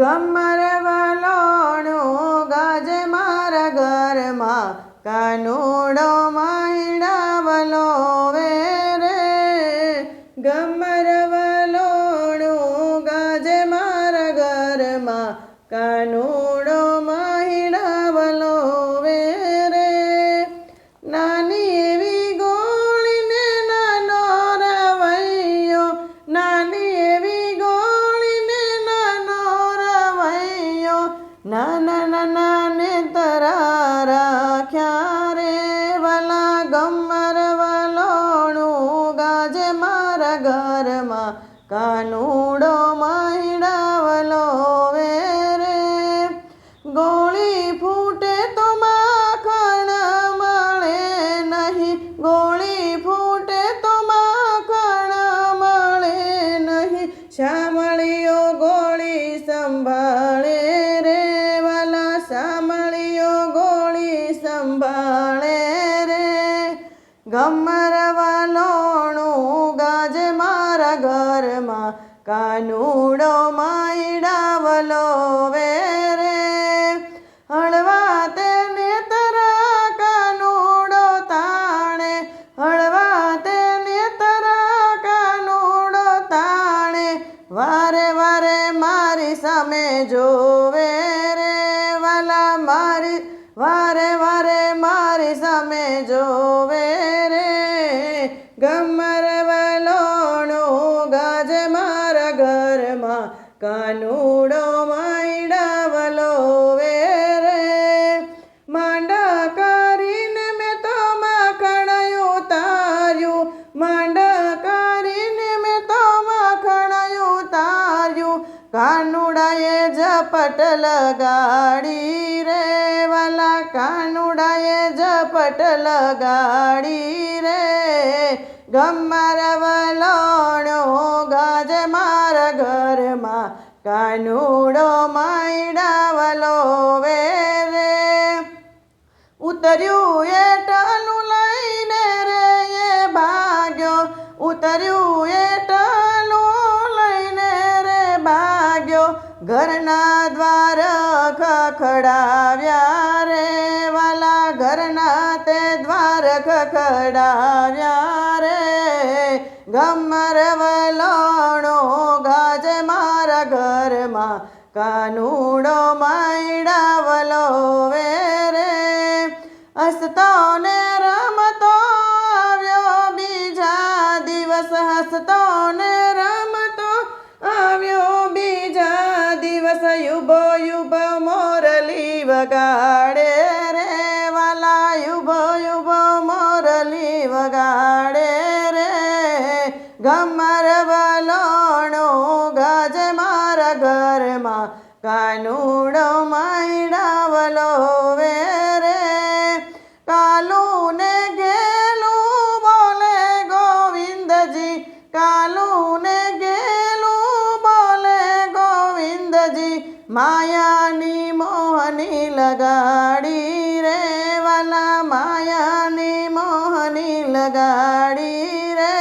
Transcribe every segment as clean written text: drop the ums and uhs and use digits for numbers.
ગમર વલોણું ગાજે મારા ઘરમાં, કાનુડો મહિડાવલો વેરે. ગમર વલોણું ગાજે મારા ઘરમાં, કાનુડો મહિડાવલો વેરે. નાની એવી ગોળીને નાનો રવૈયો, નાની એવી ગોળીને નાનો રવૈયો, નાના નાના ને તરા રાખ્યા રે. વાલા ગમર વલોણું ગાજે મારા ઘરમાં, કાનુડો મહિડાવલો વેરે. ગોળી ફૂટે તો માખણ મળે નહીં, ગોળી ફૂટે તો માખણ મળે નહીં, શામળીઓ ગોળી સંભાળે રે. વાલા શામળીઓ ગોળી સંભાળે રે. ગમર વલોણું ગાજે મારા ઘરમાં, કાનુડો મહિડાવલો વેરે. હળવા તેને તરા કાનુડો તાણે, હળવા તેને તરા કાનુડો તાણે, વારે વારે મારી સામે જોવે રે. વાલા મારી વારે વારે મારી સામે જોવે રે. ગમર વલોણું ગાજે મારા ઘરમાં, કાનુડો મહિડાવલો વેરે. માંડા કરીને મેં તો માખણ ઉતાર્યું, માંડા કરીને મેં તો માખણ ઉતાર્યું, કાનુડાએ ઝપટ લગાડી રે. વાલા કાનુડાએ ઝપટ લગાડી રે. ગમર વલોણું ગાજે મારા ઘરમાં, કાનુડો મહિડાવલો વેરે. ઉતર્યું એટલું લઈને રે એ ભાગ્યો, ઉતર્યું એટલું લઈને રે ભાગ્યો, ઘરના દ્વાર ખખડાવ્યા રે. વાલા ઘરના તે દ્વાર ખખડાવ્યા રે. ગમર વલોણું ગાજે મારા ઘરમાં, કાનુડો મહિડાવલો વેરે. હસતો ને રમતો આવ્યો બીજા દિવસ, હસતો ને રમતો આવ્યો બીજા દિવસ, યુબો યુબો મોરલી વગાડે રે. વાલા યુબો યુબો મોરલી વગાડે રે. ગમર વલોણું ગાજે મારા ઘરમાં, કાનુડો મહિડાવલો વેરે. કાલું ને ગેલું બોલે ગોવિંદજી, કાલું ને ગેલું બોલે ગોવિંદજી, માયાની મોહની લગાડી રે. વાલા માયાની મોહની લગાડી રે.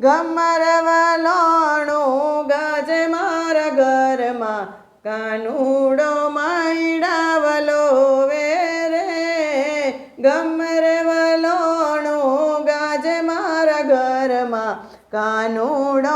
ગમર વલોણું ગાજે મારા ઘરમાં, કાનુડો મહિડાવલો વેરે. ગમર વલોણું ગાજે મારા ઘરમાં, કાનુડો